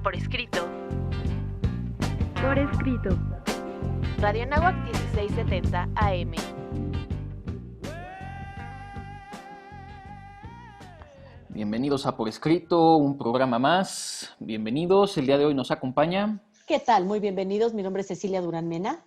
Por escrito. Por escrito. Radio Anáhuac 1670 AM. Bienvenidos a Por Escrito, un programa más. Bienvenidos, el día de hoy nos acompaña. ¿Qué tal? Muy bienvenidos, mi nombre es Cecilia Durán Mena.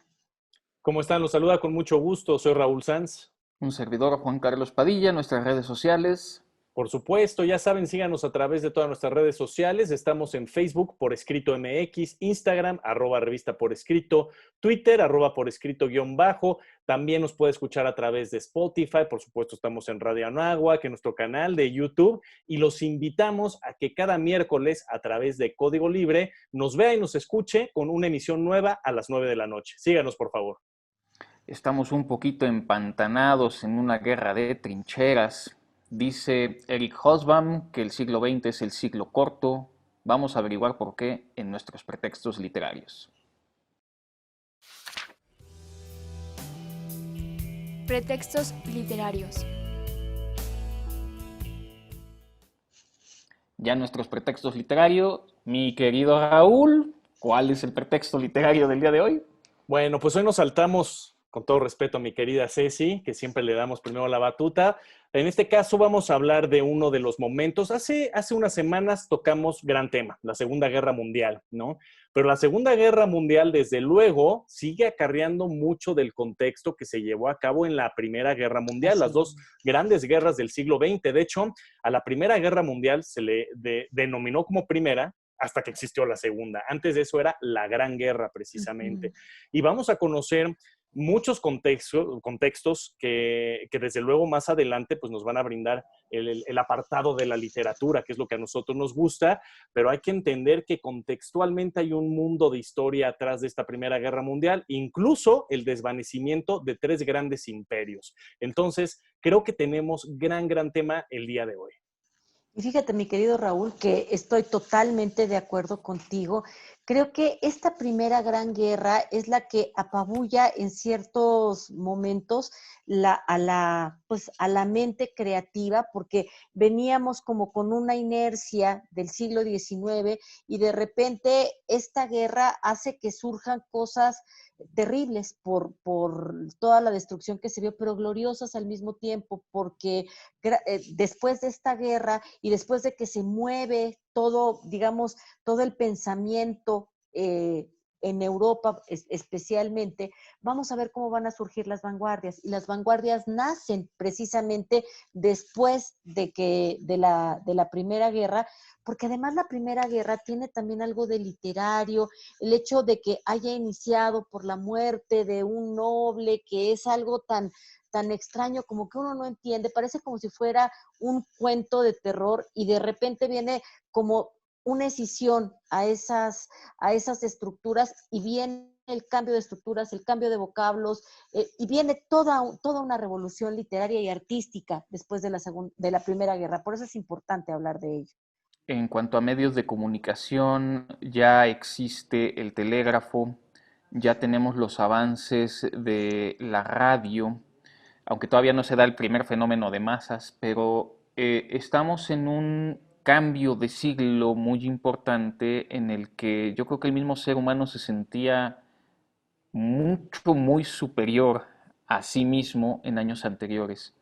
¿Cómo están? Los saluda con mucho gusto, soy Raúl Sanz. Un servidor, Juan Carlos Padilla, nuestras redes sociales. Por supuesto, ya saben, síganos a través de todas nuestras redes sociales. Estamos en Facebook, Por Escrito MX, Instagram, @revista Por Escrito, Twitter, @Por Escrito _. También nos puede escuchar a través de Spotify. Por supuesto, estamos en Radio Anáhuac, en nuestro canal de YouTube. Y los invitamos a que cada miércoles, a través de Código Libre, nos vea y nos escuche con una emisión nueva a las 9 de la noche. Síganos, por favor. Estamos un poquito empantanados en una guerra de trincheras. Dice Eric Hobsbawm que el siglo XX es el siglo corto. Vamos a averiguar por qué en nuestros pretextos literarios. Pretextos literarios. Ya nuestros pretextos literarios, mi querido Raúl, ¿cuál es el pretexto literario del día de hoy? Bueno, pues hoy nos saltamos, con todo respeto a mi querida Ceci, que siempre le damos primero la batuta. En este caso vamos a hablar de uno de los momentos. Hace unas semanas tocamos gran tema, la Segunda Guerra Mundial, ¿no? Pero la Segunda Guerra Mundial, desde luego, sigue acarreando mucho del contexto que se llevó a cabo en la Primera Guerra Mundial, las dos grandes guerras del siglo XX. De hecho, a la Primera Guerra Mundial se le denominó como primera, hasta que existió la segunda. Antes de eso era la Gran Guerra, precisamente. Y vamos a conocer muchos contextos que desde luego más adelante pues nos van a brindar el apartado de la literatura, que es lo que a nosotros nos gusta, pero hay que entender que contextualmente hay un mundo de historia atrás de esta Primera Guerra Mundial, incluso el desvanecimiento de tres grandes imperios. Entonces, creo que tenemos gran tema el día de hoy. Y fíjate, mi querido Raúl, que estoy totalmente de acuerdo contigo. Creo que esta primera gran guerra es la que apabulla en ciertos momentos a la mente creativa, porque veníamos como con una inercia del siglo XIX y de repente esta guerra hace que surjan cosas terribles por toda la destrucción que se vio, pero gloriosas al mismo tiempo, porque después de esta guerra y después de que se mueve todo, digamos, todo el pensamiento en Europa especialmente, vamos a ver cómo van a surgir las vanguardias. Y las vanguardias nacen precisamente después de la Primera Guerra, porque además la Primera Guerra tiene también algo de literario, el hecho de que haya iniciado por la muerte de un noble, que es algo tan extraño, como que uno no entiende, parece como si fuera un cuento de terror y de repente viene como una escisión a esas estructuras y viene el cambio de estructuras, el cambio de vocablos, y viene toda una revolución literaria y artística después de la Primera Guerra. Por eso es importante hablar de ello. En cuanto a medios de comunicación, ya existe el telégrafo, ya tenemos los avances de la radio, aunque todavía no se da el primer fenómeno de masas, pero estamos en un cambio de siglo muy importante en el que yo creo que el mismo ser humano se sentía muy superior a sí mismo en años anteriores.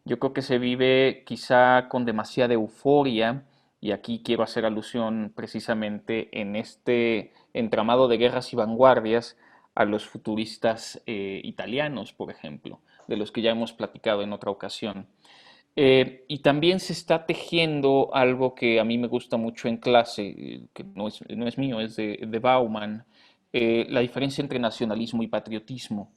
Yo creo que se vive quizá con demasiada euforia, y aquí quiero hacer alusión precisamente en este entramado de guerras y vanguardias a los futuristas italianos, por ejemplo, de los que ya hemos platicado en otra ocasión. Y también se está tejiendo algo que a mí me gusta mucho en clase, que no es mío, es de Bauman, la diferencia entre nacionalismo y patriotismo.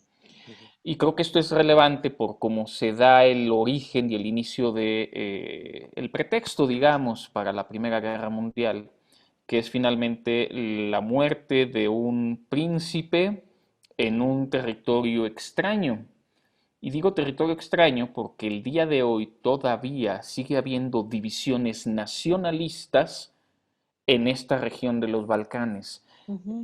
Y creo que esto es relevante por cómo se da el origen y el inicio de el pretexto, digamos, para la Primera Guerra Mundial, que es finalmente la muerte de un príncipe en un territorio extraño. Y digo territorio extraño porque el día de hoy todavía sigue habiendo divisiones nacionalistas en esta región de los Balcanes.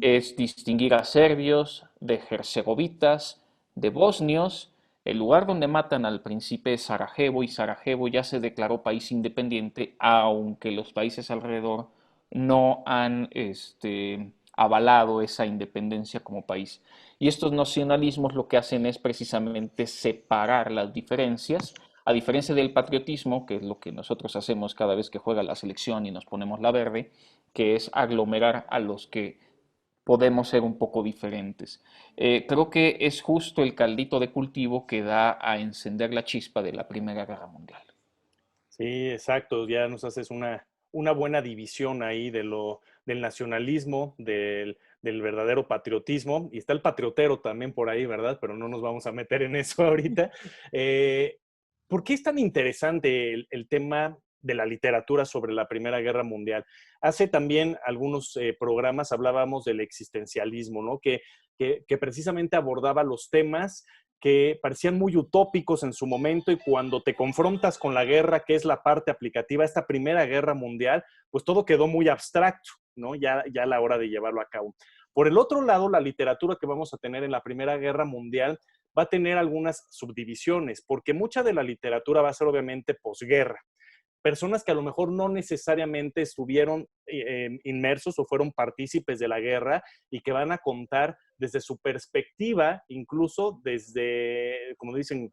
Es distinguir a serbios, de herzegovitas, de bosnios. El lugar donde matan al príncipe es Sarajevo, y Sarajevo ya se declaró país independiente, aunque los países alrededor no han avalado esa independencia como país. Y estos nacionalismos lo que hacen es precisamente separar las diferencias, a diferencia del patriotismo, que es lo que nosotros hacemos cada vez que juega la selección y nos ponemos la verde, que es aglomerar a los que podemos ser un poco diferentes. Creo que es justo el caldito de cultivo que da a encender la chispa de la Primera Guerra Mundial. Sí, exacto. Ya nos haces una buena división ahí del nacionalismo, del verdadero patriotismo. Y está el patriotero también por ahí, ¿verdad? Pero no nos vamos a meter en eso ahorita. Eh, ¿Por qué es tan interesante el tema de la literatura sobre la Primera Guerra Mundial? Hace también algunos programas hablábamos del existencialismo, ¿no? Que precisamente abordaba los temas que parecían muy utópicos en su momento y cuando te confrontas con la guerra, que es la parte aplicativa, esta Primera Guerra Mundial, pues todo quedó muy abstracto, ¿no? Ya a la hora de llevarlo a cabo. Por el otro lado, la literatura que vamos a tener en la Primera Guerra Mundial va a tener algunas subdivisiones, porque mucha de la literatura va a ser obviamente posguerra. Personas que a lo mejor no necesariamente estuvieron inmersos o fueron partícipes de la guerra y que van a contar desde su perspectiva, incluso desde, como dicen,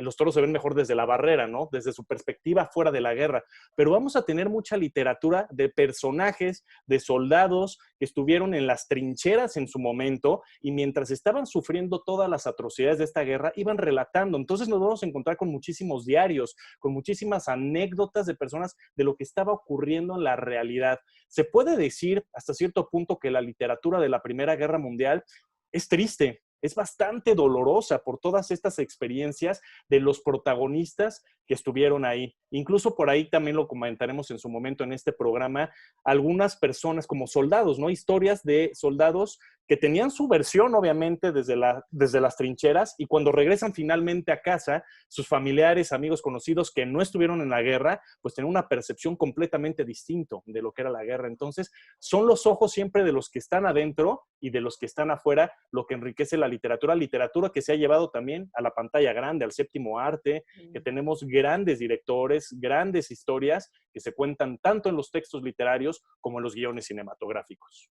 los toros se ven mejor desde la barrera, ¿no? Desde su perspectiva fuera de la guerra. Pero vamos a tener mucha literatura de personajes, de soldados que estuvieron en las trincheras en su momento y mientras estaban sufriendo todas las atrocidades de esta guerra, iban relatando. Entonces nos vamos a encontrar con muchísimos diarios, con muchísimas anécdotas de personas de lo que estaba ocurriendo en la realidad. Se puede decir hasta cierto punto que la literatura de la Primera Guerra Mundial es triste, es bastante dolorosa por todas estas experiencias de los protagonistas que estuvieron ahí. Incluso por ahí también lo comentaremos en su momento en este programa, algunas personas como soldados, ¿no? Historias de soldados que tenían su versión, obviamente, desde las trincheras y cuando regresan finalmente a casa, sus familiares, amigos, conocidos que no estuvieron en la guerra, pues tienen una percepción completamente distinta de lo que era la guerra. Entonces, son los ojos siempre de los que están adentro y de los que están afuera lo que enriquece la literatura que se ha llevado también a la pantalla grande, al séptimo arte, que tenemos grandes directores, grandes historias que se cuentan tanto en los textos literarios como en los guiones cinematográficos.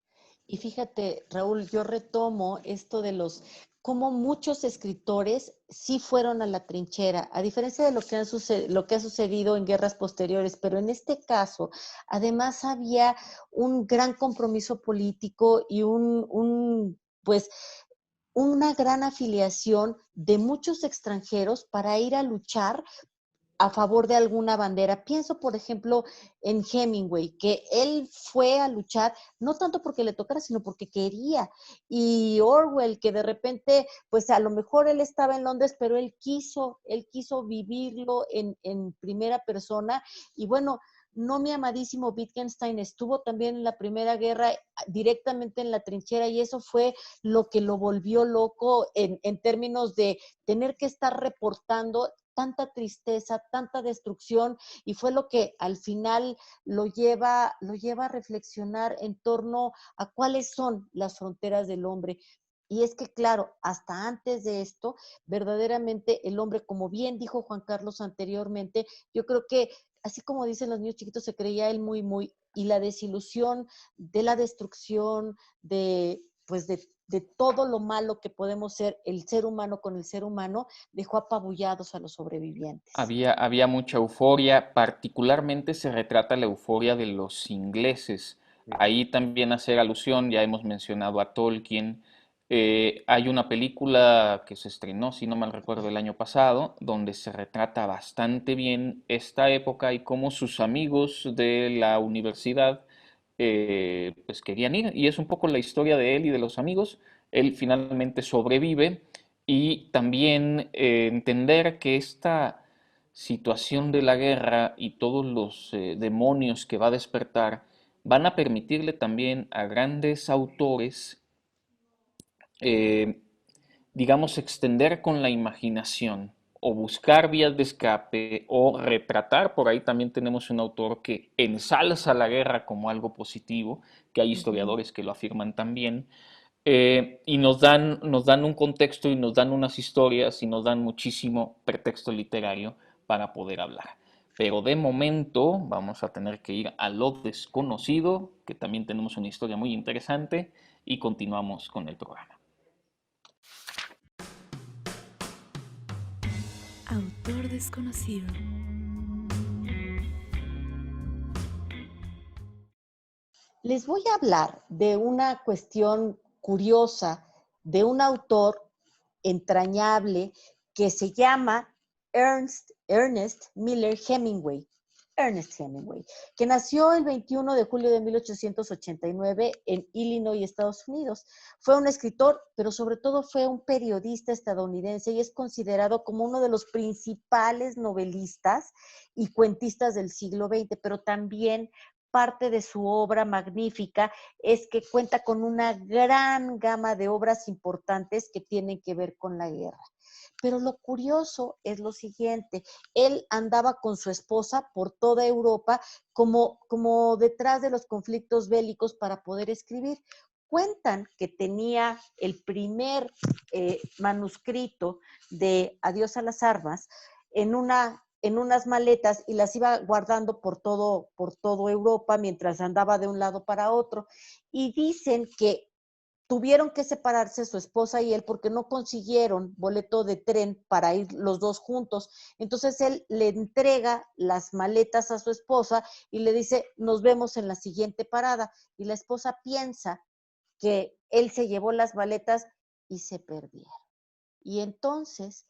Y fíjate, Raúl, yo retomo esto de cómo muchos escritores sí fueron a la trinchera, a diferencia de lo que ha sucedido en guerras posteriores, pero en este caso, además había un gran compromiso político y pues, una gran afiliación de muchos extranjeros para ir a luchar a favor de alguna bandera. Pienso, por ejemplo, en Hemingway, que él fue a luchar no tanto porque le tocara, sino porque quería. Y Orwell, que de repente, pues a lo mejor él estaba en Londres, pero él quiso vivirlo en primera persona. Y bueno, no mi amadísimo Wittgenstein estuvo también en la Primera Guerra directamente en la trinchera y eso fue lo que lo volvió loco en términos de tener que estar reportando tanta tristeza, tanta destrucción, y fue lo que al final lo lleva a reflexionar en torno a cuáles son las fronteras del hombre. Y es que, claro, hasta antes de esto, verdaderamente el hombre, como bien dijo Juan Carlos anteriormente, yo creo que, así como dicen los niños chiquitos, se creía él y la desilusión de la destrucción, pues de todo lo malo que podemos ser el ser humano con el ser humano, dejó apabullados a los sobrevivientes. Había mucha euforia, particularmente se retrata la euforia de los ingleses. Ahí también hacer alusión, ya hemos mencionado a Tolkien. Hay una película que se estrenó, si no mal recuerdo, el año pasado, donde se retrata bastante bien esta época y cómo sus amigos de la universidad pues querían ir. Y es un poco la historia de él y de los amigos. Él finalmente sobrevive y también entender que esta situación de la guerra y todos los demonios que va a despertar van a permitirle también a grandes autores, eh, digamos, extender con la imaginación o buscar vías de escape o retratar. Por ahí también tenemos un autor que ensalza la guerra como algo positivo, que hay historiadores que lo afirman también, y nos dan un contexto y nos dan unas historias y nos dan muchísimo pretexto literario para poder hablar. Pero de momento vamos a tener que ir a lo desconocido, que también tenemos una historia muy interesante, y continuamos con el programa. Autor desconocido. Les voy a hablar de una cuestión curiosa de un autor entrañable que se llama Ernest Miller Hemingway. Ernest Hemingway, que nació el 21 de julio de 1889 en Illinois, Estados Unidos. Fue un escritor, pero sobre todo fue un periodista estadounidense y es considerado como uno de los principales novelistas y cuentistas del siglo XX, pero también parte de su obra magnífica es que cuenta con una gran gama de obras importantes que tienen que ver con la guerra. Pero lo curioso es lo siguiente, él andaba con su esposa por toda Europa como detrás de los conflictos bélicos para poder escribir. Cuentan que tenía el primer manuscrito de Adiós a las armas en unas maletas y las iba guardando por todo Europa mientras andaba de un lado para otro. Y dicen que tuvieron que separarse su esposa y él porque no consiguieron boleto de tren para ir los dos juntos. Entonces él le entrega las maletas a su esposa y le dice, nos vemos en la siguiente parada. Y la esposa piensa que él se llevó las maletas y se perdieron. Y entonces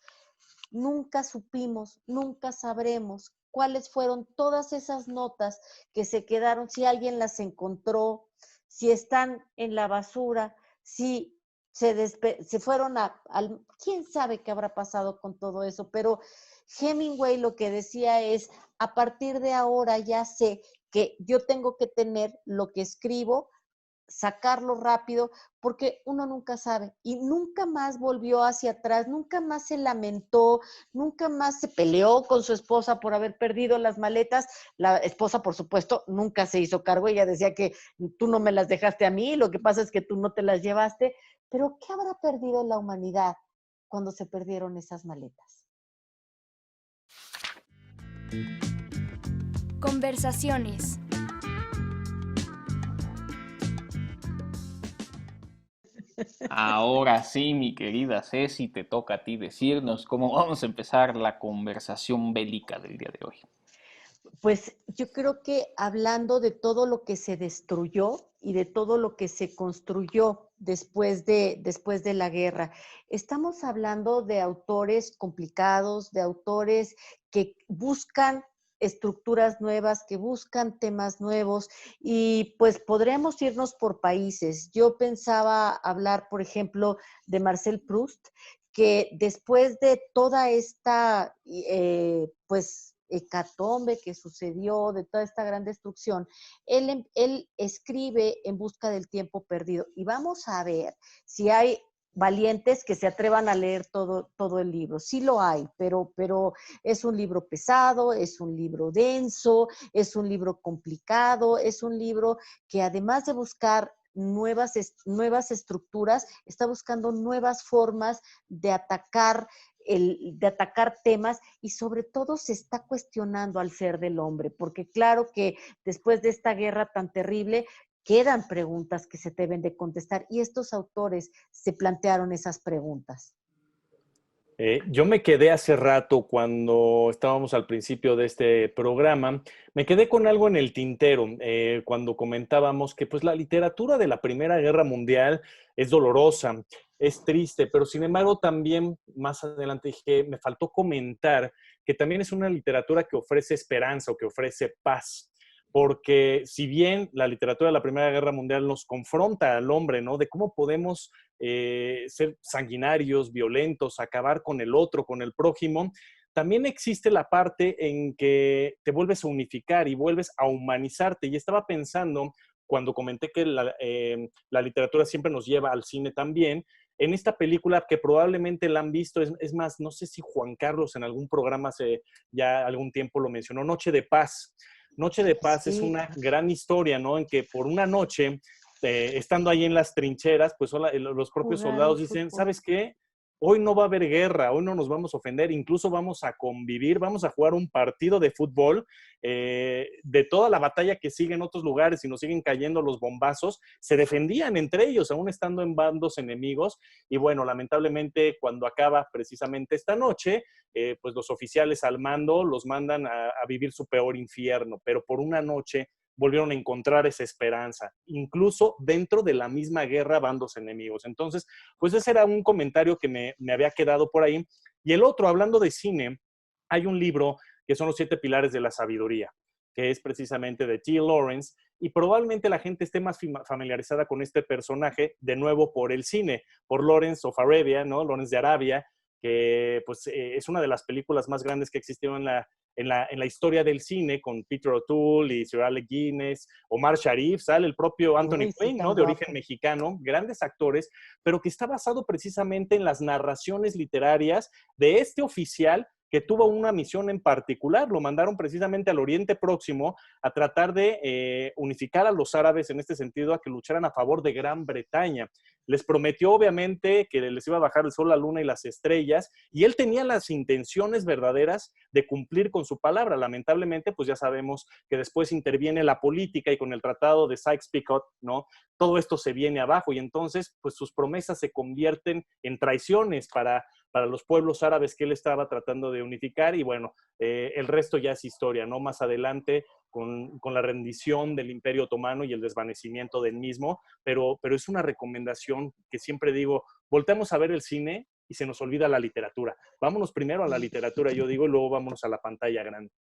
nunca supimos, nunca sabremos cuáles fueron todas esas notas que se quedaron, si alguien las encontró, si están en la basura, si se fueron quién sabe qué habrá pasado con todo eso, pero Hemingway lo que decía es, a partir de ahora ya sé que yo tengo que tener lo que escribo, sacarlo rápido, porque uno nunca sabe. Y nunca más volvió hacia atrás, nunca más se lamentó, nunca más se peleó con su esposa por haber perdido las maletas. La esposa, por supuesto, nunca se hizo cargo. Ella decía que tú no me las dejaste a mí, lo que pasa es que tú no te las llevaste. Pero ¿qué habrá perdido la humanidad cuando se perdieron esas maletas? Conversaciones. Ahora sí, mi querida Ceci, te toca a ti decirnos cómo vamos a empezar la conversación bélica del día de hoy. Pues yo creo que hablando de todo lo que se destruyó y de todo lo que se construyó después de la guerra, estamos hablando de autores complicados, de autores que buscan estructuras nuevas, que buscan temas nuevos y pues podremos irnos por países. Yo pensaba hablar, por ejemplo, de Marcel Proust, que después de toda esta, pues, hecatombe que sucedió, de toda esta gran destrucción, él escribe En busca del tiempo perdido. Y vamos a ver si hay valientes que se atrevan a leer todo el libro. Sí lo hay, pero es un libro pesado, es un libro denso, es un libro complicado, es un libro que además de buscar nuevas estructuras, está buscando nuevas formas de atacar temas y sobre todo se está cuestionando al ser del hombre, porque claro que después de esta guerra tan terrible quedan preguntas que se deben de contestar y estos autores se plantearon esas preguntas. Yo me quedé hace rato cuando estábamos al principio de este programa, me quedé con algo en el tintero cuando comentábamos que pues la literatura de la Primera Guerra Mundial es dolorosa, es triste, pero sin embargo también más adelante dije, me faltó comentar que también es una literatura que ofrece esperanza o que ofrece paz. Porque si bien la literatura de la Primera Guerra Mundial nos confronta al hombre, ¿no? De cómo podemos ser sanguinarios, violentos, acabar con el otro, con el prójimo, también existe la parte en que te vuelves a unificar y vuelves a humanizarte. Y estaba pensando, cuando comenté que la literatura siempre nos lleva al cine también, en esta película que probablemente la han visto, es más, no sé si Juan Carlos en algún programa hace ya algún tiempo lo mencionó, Noche de Paz. Noche de Paz es una gran historia, ¿no? En que por una noche, estando ahí en las trincheras, pues los propios soldados dicen, ¿sabes qué? hoy no va a haber guerra, hoy no nos vamos a ofender, incluso vamos a convivir, vamos a jugar un partido de fútbol, de toda la batalla que sigue en otros lugares y nos siguen cayendo los bombazos, se defendían entre ellos, aún estando en bandos enemigos, y bueno, lamentablemente cuando acaba precisamente esta noche, pues los oficiales al mando los mandan a vivir su peor infierno, pero por una noche volvieron a encontrar esa esperanza, incluso dentro de la misma guerra, bandos enemigos. Entonces, pues ese era un comentario que me había quedado por ahí. Y el otro, hablando de cine, hay un libro que son Los 7 Pilares de la Sabiduría, que es precisamente de T. Lawrence, y probablemente la gente esté más familiarizada con este personaje, de nuevo por el cine, por Lawrence of Arabia, ¿no? Lawrence de Arabia, que pues es una de las películas más grandes que existieron en la historia del cine, con Peter O'Toole y Sir Alec Guinness, Omar Sharif, sale el propio Anthony Quinn, ¿no? De origen mexicano, grandes actores, pero que está basado precisamente en las narraciones literarias de este oficial que tuvo una misión en particular. Lo mandaron precisamente al Oriente Próximo a tratar de unificar a los árabes, en este sentido, a que lucharan a favor de Gran Bretaña. Les prometió, obviamente, que les iba a bajar el sol, la luna y las estrellas, y él tenía las intenciones verdaderas de cumplir con su palabra. Lamentablemente, pues ya sabemos que después interviene la política, y con el tratado de Sykes-Picot, ¿no? Todo esto se viene abajo, y entonces, pues sus promesas se convierten en traiciones para los pueblos árabes que él estaba tratando de unificar, y bueno, el resto ya es historia, ¿no? Más adelante, con la rendición del Imperio Otomano y el desvanecimiento del mismo, pero es una recomendación que siempre digo, volteamos a ver el cine y se nos olvida la literatura. Vámonos primero a la literatura, yo digo, y luego vámonos a la pantalla grande.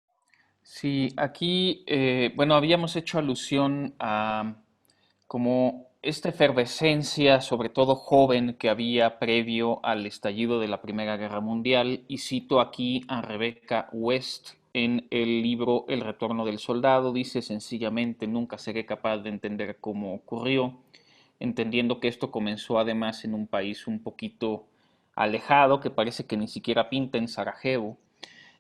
Sí, aquí, bueno, habíamos hecho alusión a como esta efervescencia, sobre todo joven, que había previo al estallido de la Primera Guerra Mundial, y cito aquí a Rebecca West en el libro El Retorno del Soldado. Dice sencillamente: nunca seré capaz de entender cómo ocurrió, entendiendo que esto comenzó además en un país un poquito alejado, que parece que ni siquiera pinta en Sarajevo.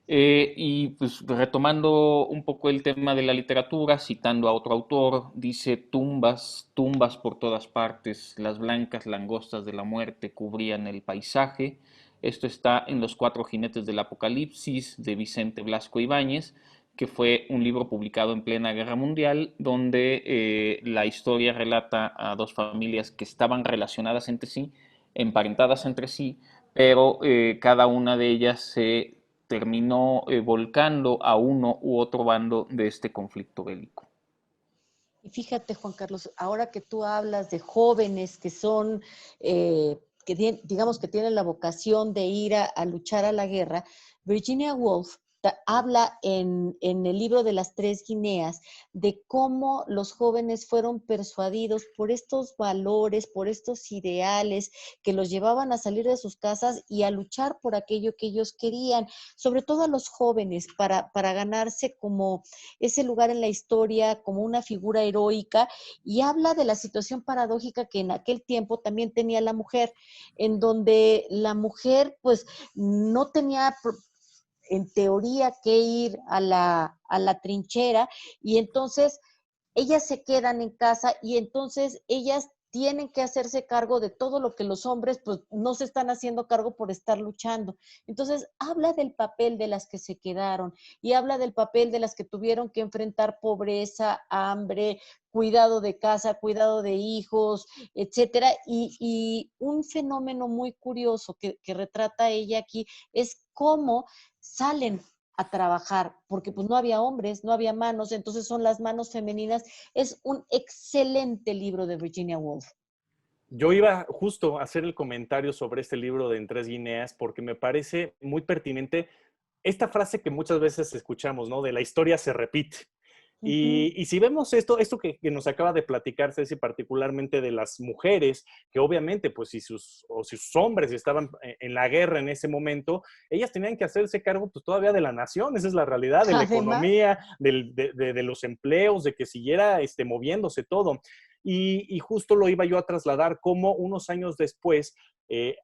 Y pues retomando un poco el tema de la literatura, citando a otro autor, dice: tumbas, tumbas por todas partes, las blancas langostas de la muerte cubrían el paisaje. Esto está en Los Cuatro Jinetes del Apocalipsis, de Vicente Blasco Ibáñez, que fue un libro publicado en plena Guerra Mundial, donde la historia relata a dos familias que estaban relacionadas entre sí, emparentadas entre sí, pero cada una de ellas se terminó volcando a uno u otro bando de este conflicto bélico. Y fíjate, Juan Carlos, ahora que tú hablas de jóvenes que son, digamos que tienen la vocación de ir a luchar a la guerra, Virginia Woolf habla en el libro de las Tres Guineas de cómo los jóvenes fueron persuadidos por estos valores, por estos ideales que los llevaban a salir de sus casas y a luchar por aquello que ellos querían, sobre todo a los jóvenes, para ganarse como ese lugar en la historia, como una figura heroica, y habla de la situación paradójica que en aquel tiempo también tenía la mujer, en donde la mujer pues no tenía en teoría que ir a la trinchera, y entonces ellas se quedan en casa y entonces ellas tienen que hacerse cargo de todo lo que los hombres pues no se están haciendo cargo por estar luchando. Entonces habla del papel de las que se quedaron y habla del papel de las que tuvieron que enfrentar pobreza, hambre, cuidado de casa, cuidado de hijos, etcétera. Y un fenómeno muy curioso que retrata ella aquí es cómo salen a trabajar, porque pues no había hombres, no había manos, entonces son las manos femeninas. Es un excelente libro de Virginia Woolf. Yo iba justo a hacer el comentario sobre este libro de En Tres Guineas porque me parece muy pertinente esta frase que muchas veces escuchamos, ¿no? De la historia se repite. Y si vemos esto que nos acaba de platicar Ceci, particularmente de las mujeres, que obviamente, pues si sus hombres estaban en la guerra en ese momento, ellas tenían que hacerse cargo pues todavía de la nación, esa es la realidad, de la economía, de los empleos, de que siguiera moviéndose todo. Y justo lo iba yo a trasladar como unos años después,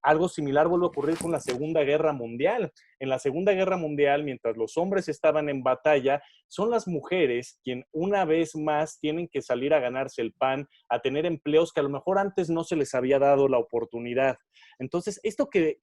algo similar vuelve a ocurrir con la Segunda Guerra Mundial. en la Segunda Guerra Mundial, mientras los hombres estaban en batalla, son las mujeres quien una vez más tienen que salir a ganarse el pan, a tener empleos que a lo mejor antes no se les había dado la oportunidad. Entonces, esto que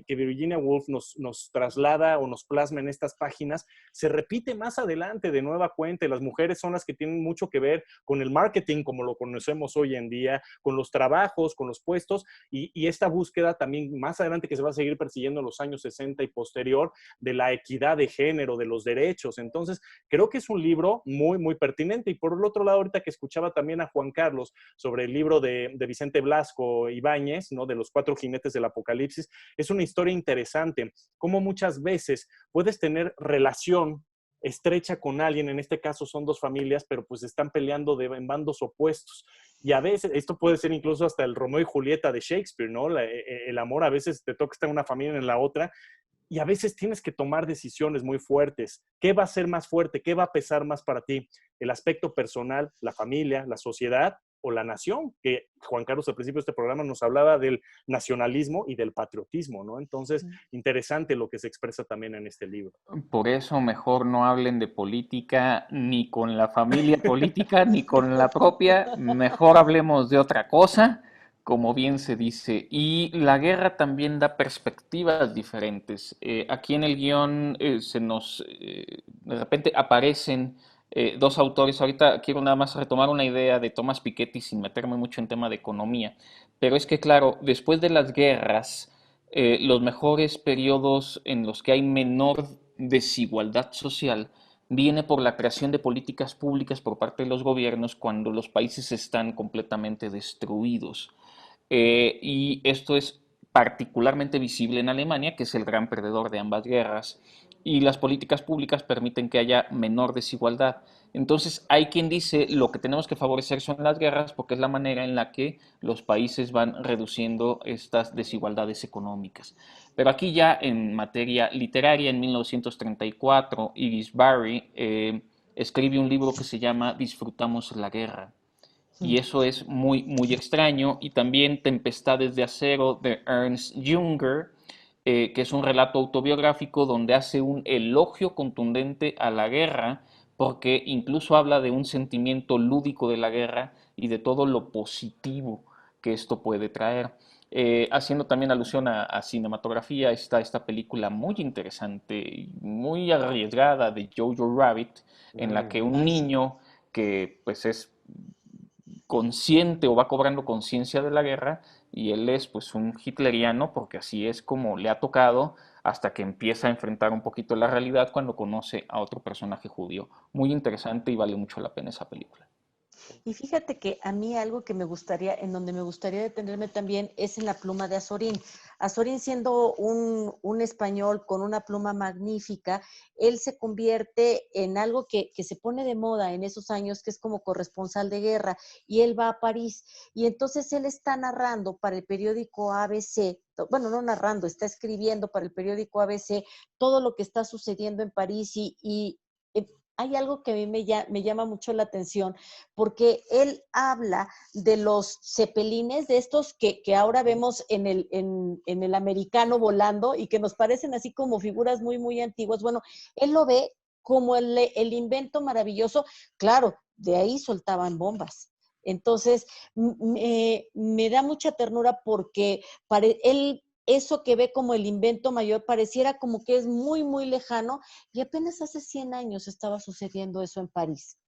Virginia Woolf nos traslada o nos plasma en estas páginas, se repite más adelante de nueva cuenta. Las mujeres son las que tienen mucho que ver con el marketing, como lo conocemos hoy en día, con los trabajos, con los puestos, y esta búsqueda también más adelante que se va a seguir persiguiendo en los años 60 y posterior, de la equidad de género, de los derechos. Entonces, creo que es un libro muy, muy pertinente. Y por el otro lado, ahorita que escuchaba también a Juan Carlos sobre el libro de Vicente Blasco Ibáñez, ¿no? De los 4 jinetes del Apocalipsis, es una historia interesante, cómo muchas veces puedes tener relación estrecha con alguien, en este caso son 2 familias, pero pues están peleando en bandos opuestos. Y a veces, esto puede ser incluso hasta el Romeo y Julieta de Shakespeare, ¿no? El amor a veces te toca estar en una familia y en la otra, y a veces tienes que tomar decisiones muy fuertes. ¿Qué va a ser más fuerte? ¿Qué va a pesar más para ti? ¿El aspecto personal, la familia, la sociedad o la nación? Que Juan Carlos al principio de este programa nos hablaba del nacionalismo y del patriotismo, ¿no? Entonces, interesante lo que se expresa también en este libro. Por eso mejor no hablen de política ni con la familia política ni con la propia, mejor hablemos de otra cosa, como bien se dice. Y la guerra también da perspectivas diferentes. Aquí en el guión de repente aparecen 2 autores. Ahorita quiero nada más retomar una idea de Thomas Piketty sin meterme mucho en tema de economía. Pero es que, claro, después de las guerras, los mejores periodos en los que hay menor desigualdad social viene por la creación de políticas públicas por parte de los gobiernos cuando los países están completamente destruidos. Y esto es particularmente visible en Alemania, que es el gran perdedor de ambas guerras, y las políticas públicas permiten que haya menor desigualdad. Entonces hay quien dice lo que tenemos que favorecer son las guerras porque es la manera en la que los países van reduciendo estas desigualdades económicas. Pero aquí ya en materia literaria, en 1934, Iris Barry escribe un libro que se llama Disfrutamos la guerra. Y eso es muy, muy extraño. Y también Tempestades de acero de Ernst Junger, que es un relato autobiográfico donde hace un elogio contundente a la guerra, porque incluso habla de un sentimiento lúdico de la guerra y de todo lo positivo que esto puede traer. Haciendo también alusión a cinematografía, está esta película muy interesante y muy arriesgada de Jojo Rabbit, en la que un niño que pues es consciente o va cobrando conciencia de la guerra, y él es pues un hitleriano porque así es como le ha tocado, hasta que empieza a enfrentar un poquito la realidad cuando conoce a otro personaje judío. Muy interesante y vale mucho la pena esa película. Y fíjate que a mí algo que me gustaría, en donde me gustaría detenerme también, es en la pluma de Azorín. Azorín, siendo un español con una pluma magnífica, él se convierte en algo que se pone de moda en esos años, que es como corresponsal de guerra, y él va a París. Y entonces él está narrando para el periódico ABC, bueno, no narrando, está escribiendo para el periódico ABC todo lo que está sucediendo en París y hay algo que a mí me llama mucho la atención, porque él habla de los cepelines, de estos que ahora vemos en el americano volando y que nos parecen así como figuras muy, muy antiguas. Bueno, él lo ve como el invento maravilloso. Claro, de ahí soltaban bombas. Entonces, me da mucha ternura porque él, eso que ve como el invento mayor, pareciera como que es muy, muy lejano, y apenas hace 100 años estaba sucediendo eso en París.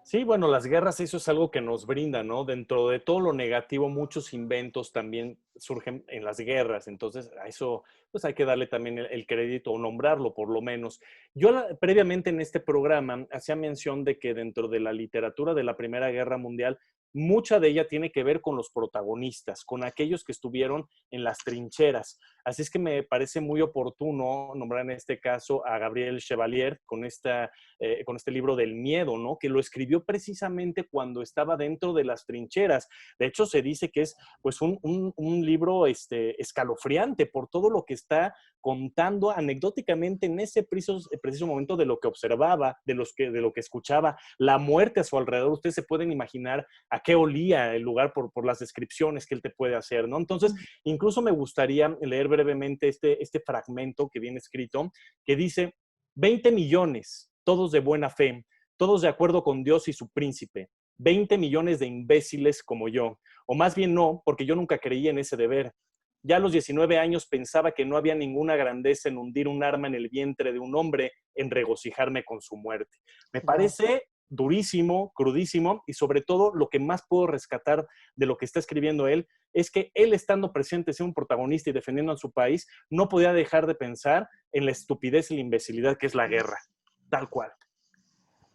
Sí, bueno, las guerras, eso es algo que nos brinda, ¿no? Dentro de todo lo negativo, muchos inventos también surgen en las guerras. Entonces, a eso, pues hay que darle también el crédito o nombrarlo, por lo menos. Yo previamente en este programa hacía mención de que dentro de la literatura de la Primera Guerra Mundial, mucha de ella tiene que ver con los protagonistas, con aquellos que estuvieron en las trincheras. Así es que me parece muy oportuno nombrar en este caso a Gabriel Chevalier con este libro del miedo, ¿no? Que lo escribió precisamente cuando estaba dentro de las trincheras. De hecho, se dice que es pues un libro escalofriante por todo lo que está contando anecdóticamente en ese preciso momento de lo que observaba, de lo que escuchaba, la muerte a su alrededor. Ustedes se pueden imaginar a qué olía el lugar por las descripciones que él te puede hacer, ¿no? Entonces, incluso me gustaría leer brevemente este fragmento que viene escrito, que dice: 20 millones, todos de buena fe, todos de acuerdo con Dios y su príncipe, 20 millones de imbéciles como yo, o más bien no, porque yo nunca creí en ese deber. Ya a los 19 años pensaba que no había ninguna grandeza en hundir un arma en el vientre de un hombre, en regocijarme con su muerte. Me parece durísimo, crudísimo, y sobre todo lo que más puedo rescatar de lo que está escribiendo él es que él, estando presente, siendo un protagonista y defendiendo a su país, no podía dejar de pensar en la estupidez y la imbecilidad que es la guerra, tal cual.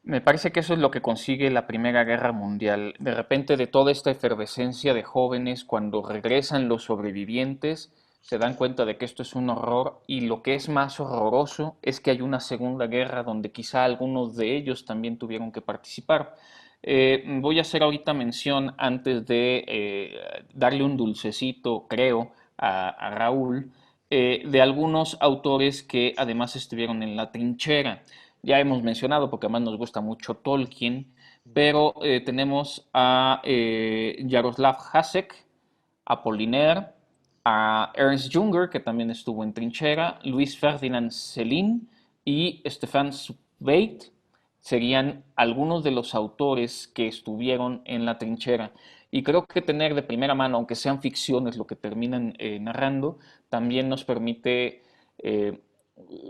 Me parece que eso es lo que consigue la Primera Guerra Mundial. De repente, de toda esta efervescencia de jóvenes, cuando regresan los sobrevivientes, se dan cuenta de que esto es un horror, y lo que es más horroroso es que hay una Segunda Guerra donde quizá algunos de ellos también tuvieron que participar. Voy a hacer ahorita mención, antes de darle un dulcecito, creo, a Raúl, de algunos autores que además estuvieron en la trinchera. Ya hemos mencionado, porque además nos gusta mucho Tolkien, pero tenemos a Jaroslav Hasek, a Apollinaire, a Ernst Junger, que también estuvo en trinchera, Luis Ferdinand Céline y Stefan Zweig. Serían algunos de los autores que estuvieron en la trinchera. Y creo que tener de primera mano, aunque sean ficciones lo que terminan narrando, también nos permite, eh,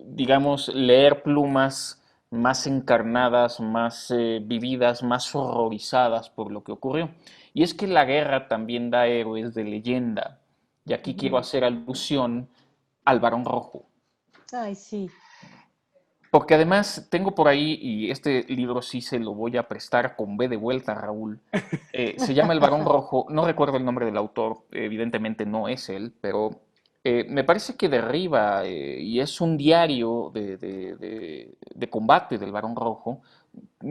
digamos, leer plumas más encarnadas, más vividas, más horrorizadas por lo que ocurrió. Y es que la guerra también da héroes de leyenda. Y aquí quiero hacer alusión al Barón Rojo. Ay, sí. Porque además tengo por ahí, y este libro sí se lo voy a prestar con B de vuelta, Raúl. Se llama El Barón Rojo, no recuerdo el nombre del autor, evidentemente no es él, pero me parece que derriba, y es un diario de combate del Barón Rojo.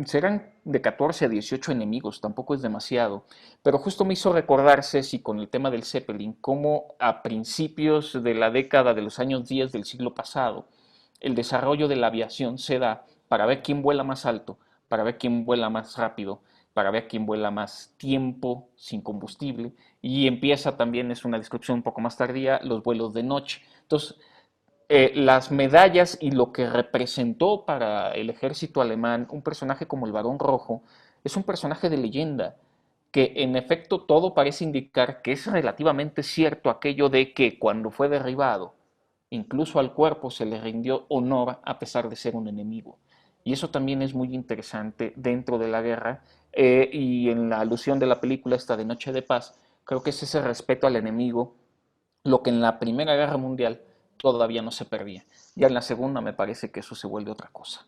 Serán de 14 a 18 enemigos, tampoco es demasiado, pero justo me hizo recordar, Ceci, con el tema del Zeppelin, cómo a principios de la década de los años 10 del siglo pasado, el desarrollo de la aviación se da para ver quién vuela más alto, para ver quién vuela más rápido, para ver quién vuela más tiempo sin combustible, y empieza también, es una descripción un poco más tardía, los vuelos de noche. Entonces, las medallas y lo que representó para el ejército alemán un personaje como el Barón Rojo es un personaje de leyenda, que en efecto todo parece indicar que es relativamente cierto aquello de que cuando fue derribado, incluso al cuerpo se le rindió honor a pesar de ser un enemigo. Y eso también es muy interesante dentro de la guerra, y en la alusión de la película esta de Noche de Paz, creo que es ese respeto al enemigo, lo que en la Primera Guerra Mundial todavía no se perdía. Ya en la Segunda me parece que eso se vuelve otra cosa.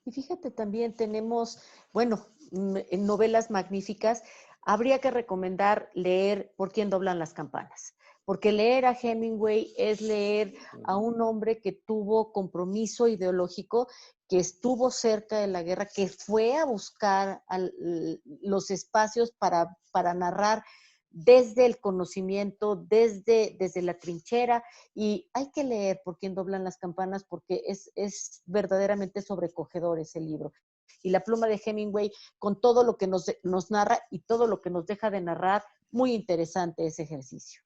Y fíjate, también tenemos, bueno, en novelas magníficas. Habría que recomendar leer Por quién doblan las campanas, porque leer a Hemingway es leer a un hombre que tuvo compromiso ideológico, que estuvo cerca de la guerra, que fue a buscar los espacios para narrar desde el conocimiento, desde la trinchera. Y hay que leer Por quién doblan las campanas, porque es verdaderamente sobrecogedor ese libro. Y la pluma de Hemingway, con todo lo que nos narra y todo lo que nos deja de narrar, muy interesante ese ejercicio.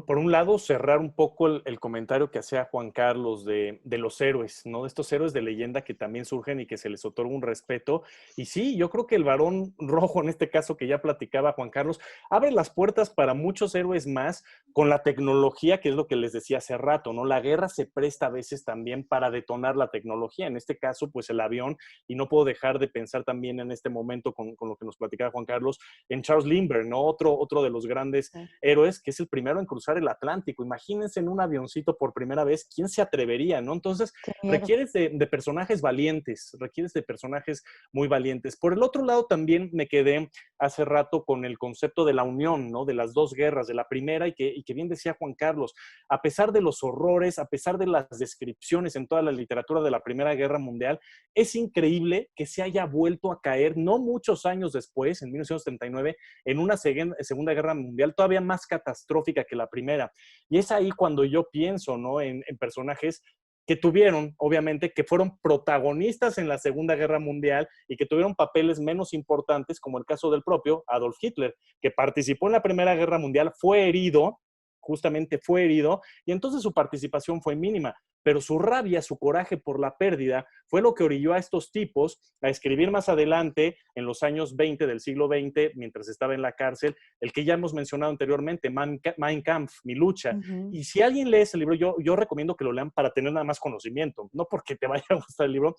Por un lado, cerrar un poco el comentario que hacía Juan Carlos de los héroes, ¿no? De estos héroes de leyenda que también surgen y que se les otorga un respeto. Y sí, yo creo que el Barón Rojo, en este caso que ya platicaba Juan Carlos, abre las puertas para muchos héroes más con la tecnología, que es lo que les decía hace rato, ¿no? La guerra se presta a veces también para detonar la tecnología. En este caso, pues el avión, y no puedo dejar de pensar también en este momento con lo que nos platicaba Juan Carlos, en Charles Lindbergh, ¿no? Otro de los grandes héroes, que es el primero en cruzar el Atlántico. Imagínense en un avioncito por primera vez, ¿quién se atrevería, no? Entonces, requieres de personajes valientes, requieres de personajes muy valientes. Por el otro lado, también me quedé hace rato con el concepto de la unión, ¿no? De las dos guerras, de la primera, y que bien decía Juan Carlos, a pesar de los horrores, a pesar de las descripciones en toda la literatura de la Primera Guerra Mundial, es increíble que se haya vuelto a caer, no muchos años después, en 1939, en una Segunda Guerra Mundial todavía más catastrófica que la primera. Y es ahí cuando yo pienso, ¿no? En personajes que tuvieron, obviamente, que fueron protagonistas en la Segunda Guerra Mundial y que tuvieron papeles menos importantes, como el caso del propio Adolf Hitler, que participó en la Primera Guerra Mundial, fue herido, justamente fue herido y entonces su participación fue mínima. Pero su rabia, su coraje por la pérdida fue lo que orilló a estos tipos a escribir más adelante, en los años 20 del siglo XX, mientras estaba en la cárcel, el que ya hemos mencionado anteriormente, Mein Kampf, Mi lucha. Y si alguien lee ese libro, yo recomiendo que lo lean para tener nada más conocimiento, no porque te vaya a gustar el libro,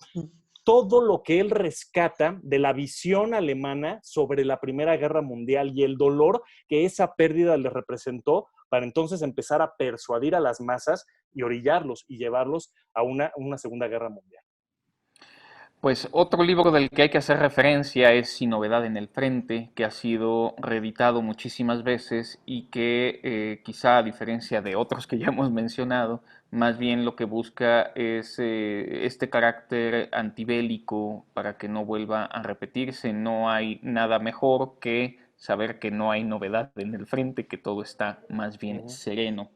todo lo que él rescata de la visión alemana sobre la Primera Guerra Mundial y el dolor que esa pérdida le representó para entonces empezar a persuadir a las masas y orillarlos y llevarlos a una Segunda Guerra Mundial. Pues otro libro del que hay que hacer referencia es Sin novedad en el frente, que ha sido reeditado muchísimas veces y que quizá a diferencia de otros que ya hemos mencionado, más bien lo que busca es este carácter antibélico para que no vuelva a repetirse. No hay nada mejor que saber que no hay novedad en el frente, que todo está más bien sereno.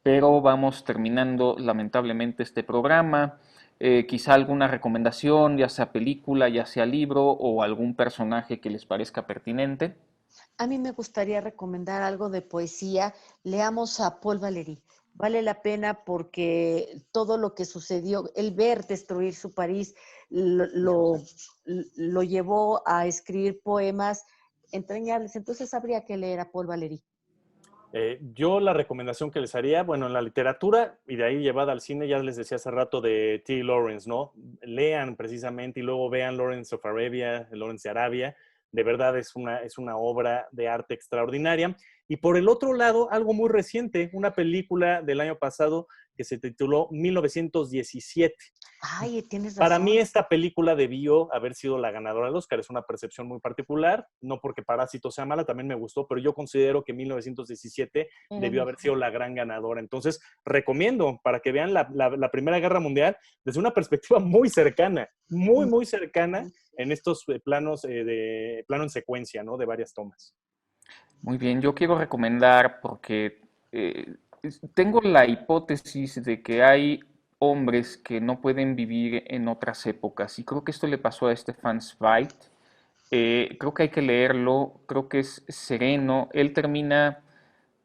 Pero vamos terminando lamentablemente este programa. Quizá alguna recomendación, ya sea película, ya sea libro o algún personaje que les parezca pertinente. A mí me gustaría recomendar algo de poesía. Leamos a Paul Valéry. Vale la pena porque todo lo que sucedió, el ver destruir su París, lo llevó a escribir poemas entrañables. Entonces habría que leer a Paul Valéry. Yo la recomendación que les haría, bueno, en la literatura y de ahí llevada al cine, ya les decía hace rato de T. Lawrence, ¿no? Lean precisamente y luego vean Lawrence of Arabia, Lawrence de Arabia. De verdad es una obra de arte extraordinaria. Y por el otro lado, algo muy reciente, una película del año pasado que se tituló 1917. Ay, tienes razón. Para mí esta película debió haber sido la ganadora del Oscar. Es una percepción muy particular, no porque Parásito sea mala, también me gustó, pero yo considero que 1917 debió haber sido la gran ganadora. Entonces, recomiendo para que vean la Primera Guerra Mundial desde una perspectiva muy cercana, muy cercana en estos planos de plano en secuencia, ¿no? De varias tomas. Muy bien, yo quiero recomendar porque tengo la hipótesis de que hay hombres que no pueden vivir en otras épocas y creo que esto le pasó a Stefan Zweig. Creo que hay que leerlo, creo que es sereno. Él termina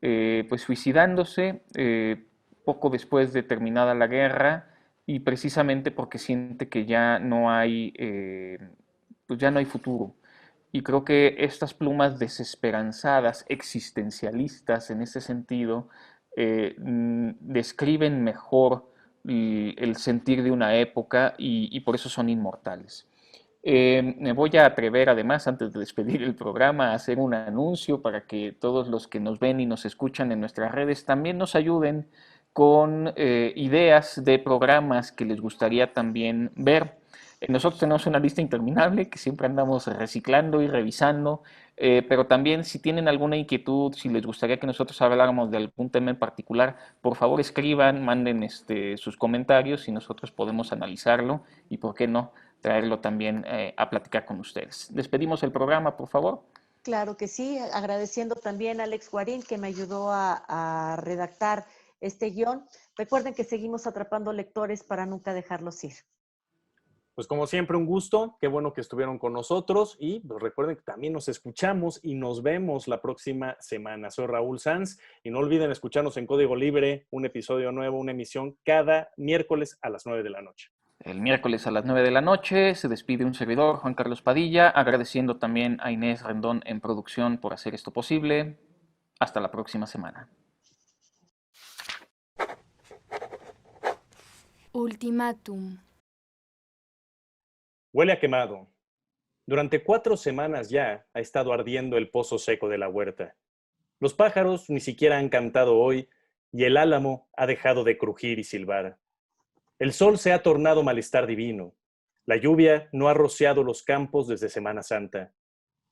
pues suicidándose poco después de terminada la guerra y precisamente porque siente que ya no hay, pues ya no hay futuro. Y creo que estas plumas desesperanzadas, existencialistas en ese sentido, describen mejor el sentir de una época y por eso son inmortales. Me voy a atrever además, antes de despedir el programa, a hacer un anuncio para que todos los que nos ven y nos escuchan en nuestras redes también nos ayuden con ideas de programas que les gustaría también ver. Nosotros tenemos una lista interminable que siempre andamos reciclando y revisando, pero también si tienen alguna inquietud, si les gustaría que nosotros habláramos de algún tema en particular, por favor escriban, manden sus comentarios y nosotros podemos analizarlo y, ¿por qué no?, traerlo también a platicar con ustedes. Despedimos el programa, por favor. Claro que sí, agradeciendo también a Alex Guarín que me ayudó a redactar este guión. Recuerden que seguimos atrapando lectores para nunca dejarlos ir. Pues como siempre, un gusto. Qué bueno que estuvieron con nosotros y pues recuerden que también nos escuchamos y nos vemos la próxima semana. Soy Raúl Sanz y no olviden escucharnos en Código Libre, un episodio nuevo, una emisión cada miércoles a las 9 de la noche. El miércoles a las 9 de la noche se despide un servidor, Juan Carlos Padilla, agradeciendo también a Inés Rendón en producción por hacer esto posible. Hasta la próxima semana. Ultimátum. Huele a quemado. Durante 4 semanas ya ha estado ardiendo el pozo seco de la huerta. Los pájaros ni siquiera han cantado hoy y el álamo ha dejado de crujir y silbar. El sol se ha tornado malestar divino. La lluvia no ha rociado los campos desde Semana Santa.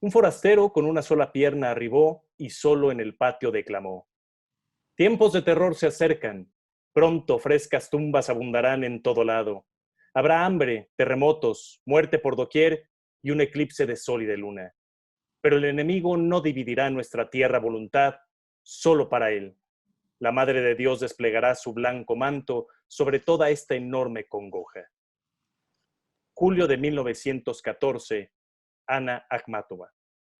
Un forastero con una sola pierna arribó y solo en el patio declamó. Tiempos de terror se acercan. Pronto frescas tumbas abundarán en todo lado. Habrá hambre, terremotos, muerte por doquier y un eclipse de sol y de luna. Pero el enemigo no dividirá nuestra tierra voluntad solo para él. La Madre de Dios desplegará su blanco manto sobre toda esta enorme congoja. Julio de 1914, Ana Akhmatova.